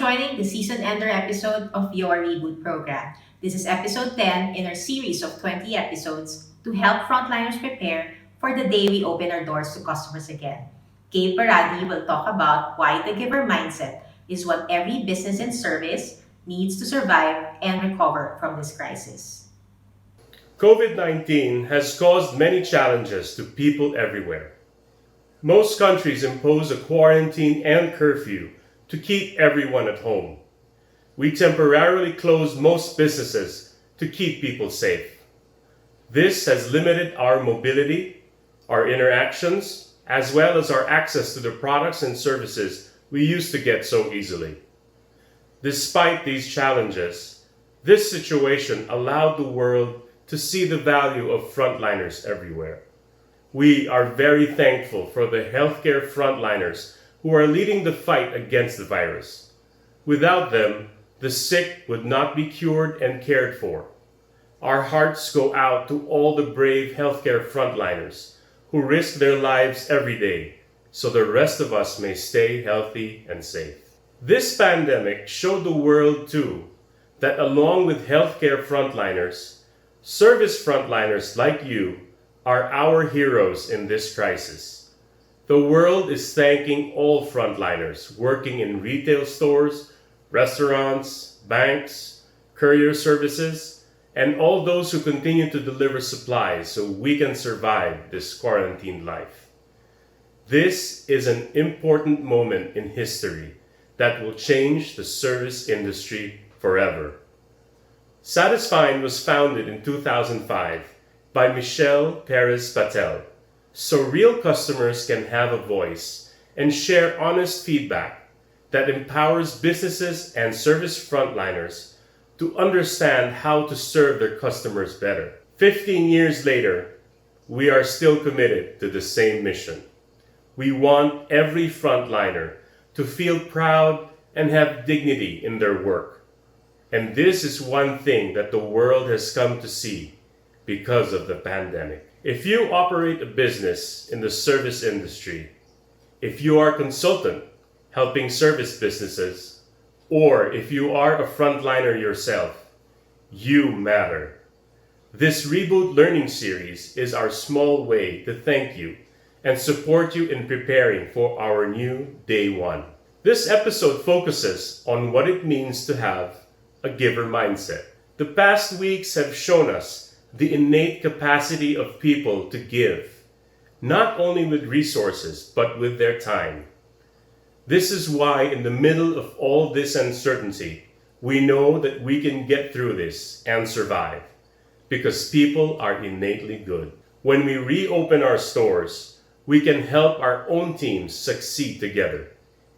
joining the season ender episode of your Reboot program. This is episode 10 in our series of 20 episodes to help frontliners prepare for the day we open our doors to customers again. Gabe Baradi will talk about why the giver mindset is what every business and service needs to survive and recover from this crisis. COVID-19 has caused many challenges to people everywhere. Most countries impose a quarantine and curfew to keep everyone at home. We temporarily closed most businesses to keep people safe. This has limited our mobility, our interactions, as well as our access to the products and services we used to get so easily. Despite these challenges, this situation allowed the world to see the value of frontliners everywhere. We are very thankful for the healthcare frontliners who are leading the fight against the virus. Without them, the sick would not be cured and cared for. Our hearts go out to all the brave healthcare frontliners who risk their lives every day so the rest of us may stay healthy and safe. This pandemic showed the world too that along with healthcare frontliners, service frontliners like you are our heroes in this crisis. The world is thanking all frontliners working in retail stores, restaurants, banks, courier services, and all those who continue to deliver supplies so we can survive this quarantine life. This is an important moment in history that will change the service industry forever. SatisFIND was founded in 2005 by Perez Patel, so real customers can have a voice and share honest feedback that empowers businesses and service frontliners to understand how to serve their customers better. 15 years later, we are still committed to the same mission. We want every frontliner to feel proud and have dignity in their work. And this is one thing that the world has come to see because of the pandemic. If you operate a business in the service industry, if you are a consultant helping service businesses, or if you are a frontliner yourself, you matter. This Reboot learning series is our small way to thank you and support you in preparing for our new day one. This episode focuses on what it means to have a giver mindset. The past weeks have shown us the innate capacity of people to give, not only with resources, but with their time. This is why in the middle of all this uncertainty, we know that we can get through this and survive, because people are innately good. When we reopen our stores, we can help our own teams succeed together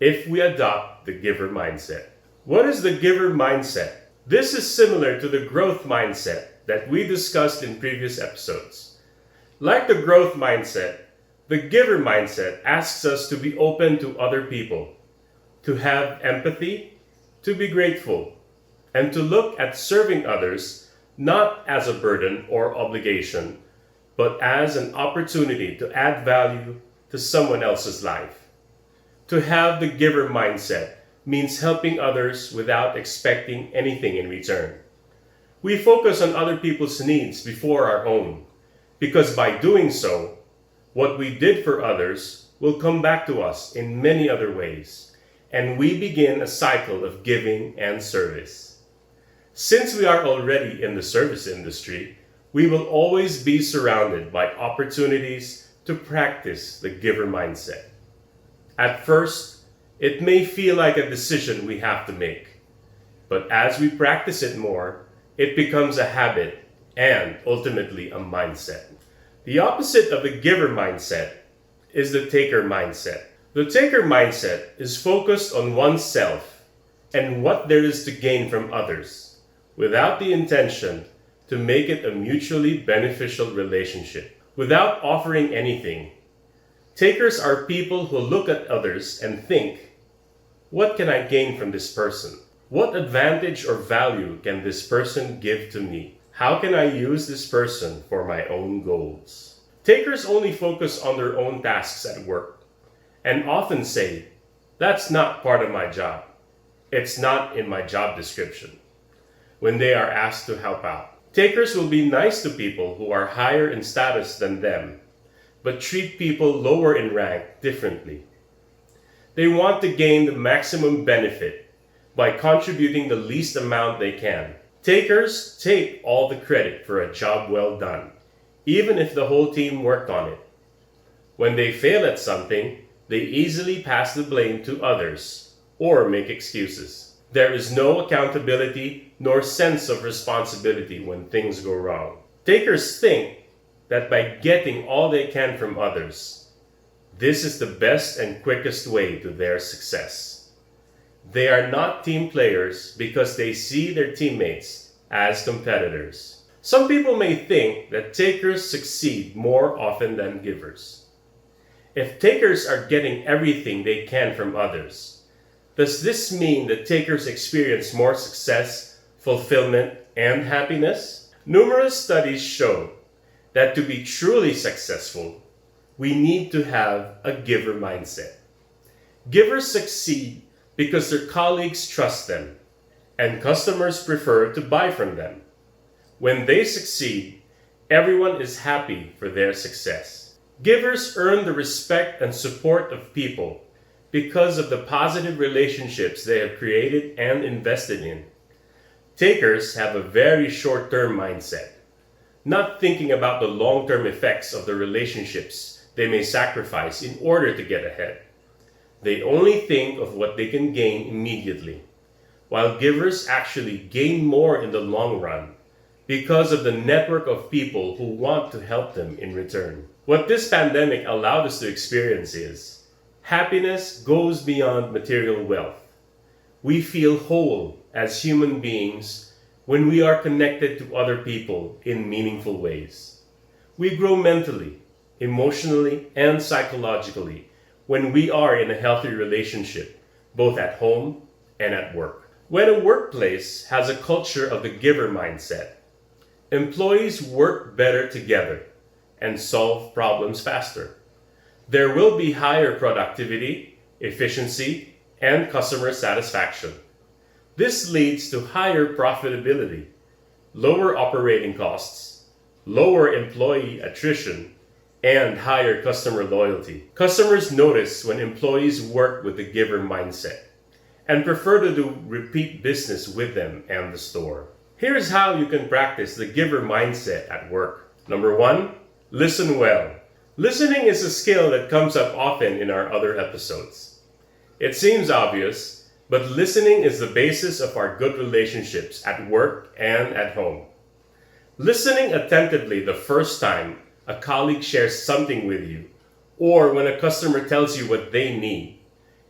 if we adopt the giver mindset. What is the giver mindset? This is similar to the growth mindset that we discussed in previous episodes. Like the growth mindset, the giver mindset asks us to be open to other people, to have empathy, to be grateful, and to look at serving others not as a burden or obligation, but as an opportunity to add value to someone else's life. To have the giver mindset means helping others without expecting anything in return. We focus on other people's needs before our own, because by doing so, what we did for others will come back to us in many other ways, and we begin a cycle of giving and service. Since we are already in the service industry, we will always be surrounded by opportunities to practice the giver mindset. At first, it may feel like a decision we have to make, but as we practice it more, it becomes a habit and ultimately a mindset. The opposite of the giver mindset is the taker mindset. The taker mindset is focused on oneself and what there is to gain from others, without the intention to make it a mutually beneficial relationship, without offering anything. Takers are people who look at others and think, what can I gain from this person? What advantage or value can this person give to me? How can I use this person for my own goals? Takers only focus on their own tasks at work and often say, that's not part of my job. it's not in my job description when they are asked to help out. Takers will be nice to people who are higher in status than them, but treat people lower in rank differently. They want to gain the maximum benefit by contributing the least amount they can. Takers take all the credit for a job well done, even if the whole team worked on it. When they fail at something, they easily pass the blame to others or make excuses. There is no accountability nor sense of responsibility when things go wrong. Takers think that by getting all they can from others, this is the best and quickest way to their success. They are not team players because they see their teammates as competitors. Some people may think that takers succeed more often than givers. If takers are getting everything they can from others, does this mean that takers experience more success, fulfillment, and happiness? Numerous studies show that to be truly successful, we need to have a giver mindset. Givers succeed because their colleagues trust them, and customers prefer to buy from them. When they succeed, everyone is happy for their success. Givers earn the respect and support of people because of the positive relationships they have created and invested in. Takers have a very short-term mindset, not thinking about the long-term effects of the relationships they may sacrifice in order to get ahead. They only think of what they can gain immediately, while givers actually gain more in the long run because of the network of people who want to help them in return. What this pandemic allowed us to experience is happiness goes beyond material wealth. We feel whole as human beings when we are connected to other people in meaningful ways. We grow mentally, emotionally, and psychologically when we are in a healthy relationship, both at home and at work. When a workplace has a culture of the giver mindset, employees work better together and solve problems faster. There will be higher productivity, efficiency, and customer satisfaction. This leads to higher profitability, lower operating costs, lower employee attrition, and higher customer loyalty. Customers notice when employees work with the giver mindset and prefer to do repeat business with them and the store. Here's how you can practice the giver mindset at work. Number 1, listen well. Listening is a skill that comes up often in our other episodes. It seems obvious, but listening is the basis of our good relationships at work and at home. Listening attentively the first time a colleague shares something with you, or when a customer tells you what they need,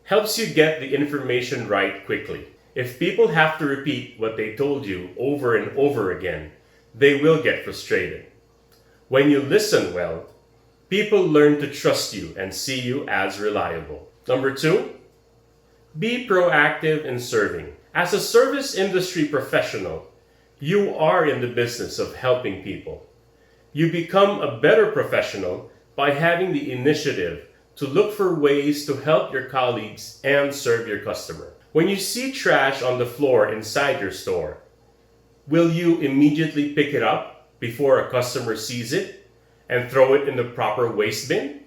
helps you get the information right quickly. If people have to repeat what they told you over and over again, they will get frustrated. When you listen well, people learn to trust you and see you as reliable. Number 2, be proactive in serving. As a service industry professional, you are in the business of helping people. You become a better professional by having the initiative to look for ways to help your colleagues and serve your customer. When you see trash on the floor inside your store, will you immediately pick it up before a customer sees it and throw it in the proper waste bin?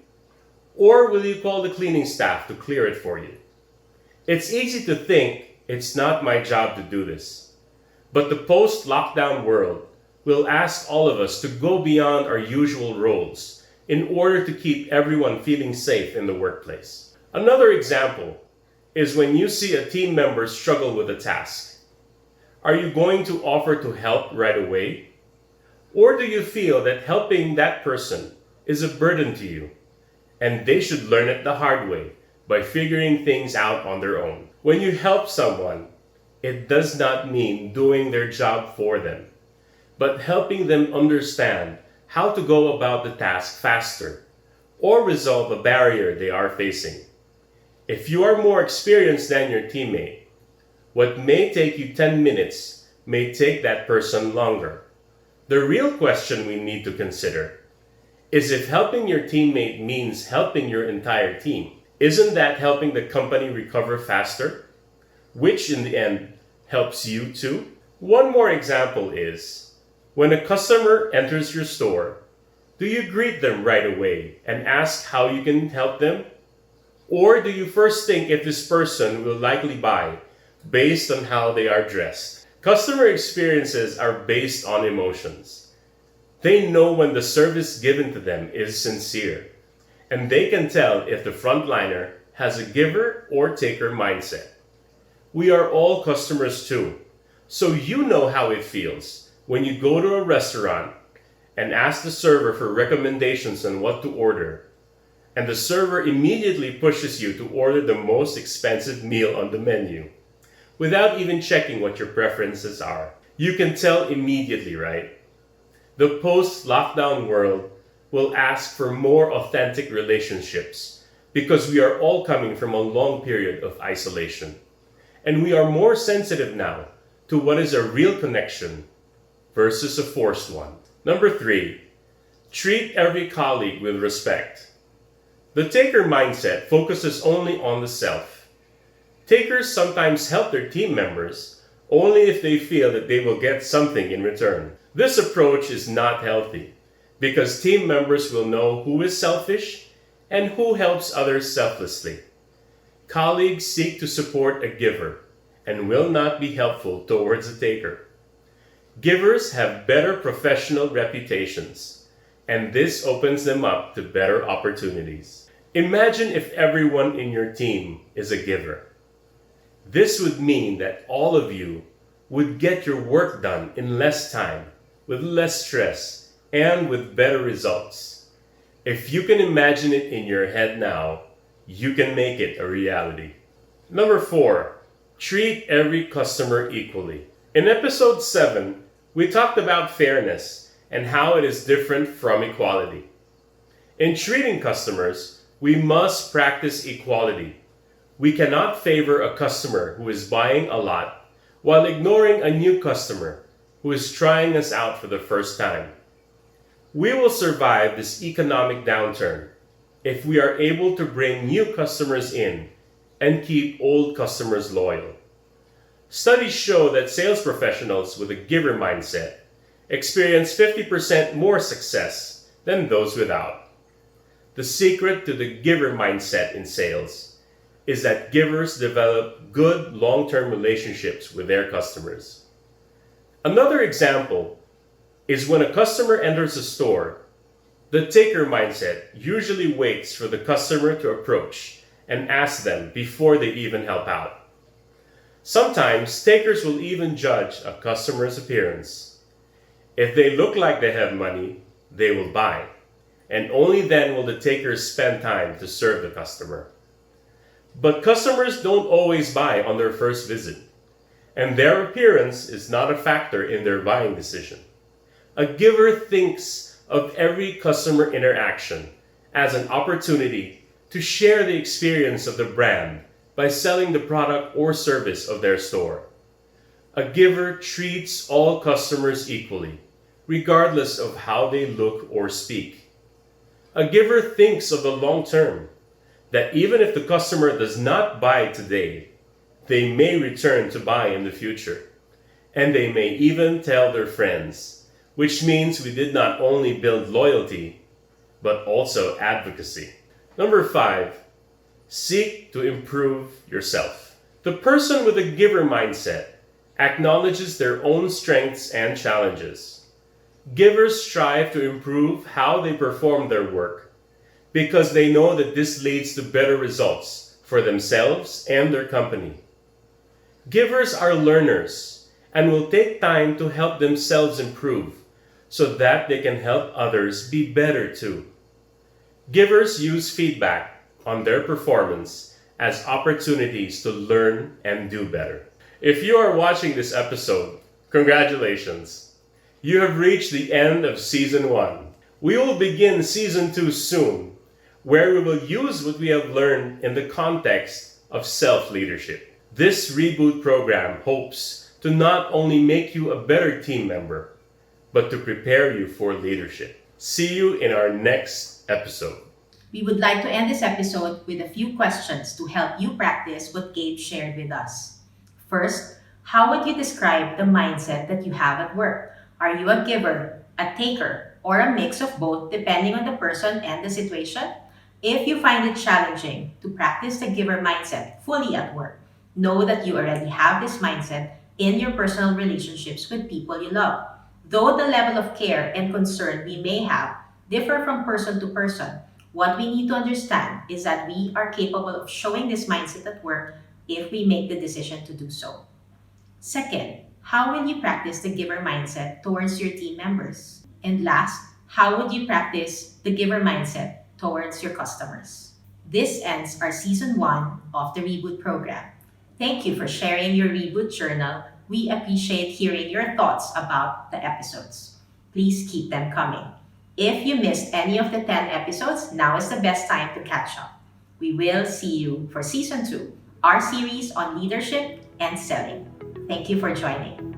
Or will you call the cleaning staff to clear it for you? It's easy to think it's not my job to do this, but the post-lockdown world will ask all of us to go beyond our usual roles in order to keep everyone feeling safe in the workplace. Another example is when you see a team member struggle with a task. Are you going to offer to help right away? Or do you feel that helping that person is a burden to you and they should learn it the hard way by figuring things out on their own? When you help someone, it does not mean doing their job for them, but helping them understand how to go about the task faster or resolve a barrier they are facing. If you are more experienced than your teammate, what may take you 10 minutes may take that person longer. The real question we need to consider is if helping your teammate means helping your entire team. Isn't that helping the company recover faster? which in the end helps you too. One more example is when a customer enters your store, do you greet them right away and ask how you can help them? Or do you first think if this person will likely buy based on how they are dressed? Customer experiences are based on emotions. They know when the service given to them is sincere, and they can tell if the frontliner has a giver or taker mindset. We are all customers too, so you know how it feels when you go to a restaurant and ask the server for recommendations on what to order, and the server immediately pushes you to order the most expensive meal on the menu, without even checking what your preferences are. You can tell immediately, right? The post-lockdown world will ask for more authentic relationships because we are all coming from a long period of isolation. And we are more sensitive now to what is a real connection versus a forced one. Number 3, treat every colleague with respect. The taker mindset focuses only on the self. Takers sometimes help their team members only if they feel that they will get something in return. This approach is not healthy because team members will know who is selfish and who helps others selflessly. Colleagues seek to support a giver and will not be helpful towards a taker. Givers have better professional reputations, and this opens them up to better opportunities. Imagine if everyone in your team is a giver. This would mean that all of you would get your work done in less time, with less stress, and with better results. If you can imagine it in your head now, you can make it a reality. Number 4, treat every customer equally. In episode 7, we talked about fairness and how it is different from equality. In treating customers, we must practice equality. We cannot favor a customer who is buying a lot while ignoring a new customer who is trying us out for the first time. We will survive this economic downturn if we are able to bring new customers in and keep old customers loyal. Studies show that sales professionals with a giver mindset experience 50% more success than those without. The secret to the giver mindset in sales is that givers develop good long-term relationships with their customers. Another example is when a customer enters a store, the taker mindset usually waits for the customer to approach and ask them before they even help out. Sometimes takers will even judge a customer's appearance. If they look like they have money, they will buy, and only then will the takers spend time to serve the customer. But customers don't always buy on their first visit, and their appearance is not a factor in their buying decision. A giver thinks of every customer interaction as an opportunity to share the experience of the brand by selling the product or service of their store. A giver treats all customers equally, regardless of how they look or speak. A giver thinks of the long term, that even if the customer does not buy today, they may return to buy in the future, and they may even tell their friends, which means we did not only build loyalty, but also advocacy. Number 5, seek to improve yourself. The person with a giver mindset acknowledges their own strengths and challenges. Givers strive to improve how they perform their work because they know that this leads to better results for themselves and their company. Givers are learners and will take time to help themselves improve so that they can help others be better too. Givers use feedback on their performance as opportunities to learn and do better. If you are watching this episode, congratulations! You have reached the end of Season 1. We will begin Season 2 soon, where we will use what we have learned in the context of self-leadership. This Reboot program hopes to not only make you a better team member, but to prepare you for leadership. See you in our next episode. We would like to end this episode with a few questions to help you practice what Gabe shared with us. First, how would you describe the mindset that you have at work? Are you a giver, a taker, or a mix of both depending on the person and the situation? If you find it challenging to practice the giver mindset fully at work, know that you already have this mindset in your personal relationships with people you love. Though the level of care and concern we may have differ from person to person, what we need to understand is that we are capable of showing this mindset at work if we make the decision to do so. Second, how will you practice the giver mindset towards your team members? And last, how would you practice the giver mindset towards your customers? This ends our season 1 of the Reboot program. Thank you for sharing your Reboot journal. We appreciate hearing your thoughts about the episodes. Please keep them coming. If you missed any of the 10 episodes, now is the best time to catch up. We will see you for season 2, our series on leadership and selling. Thank you for joining.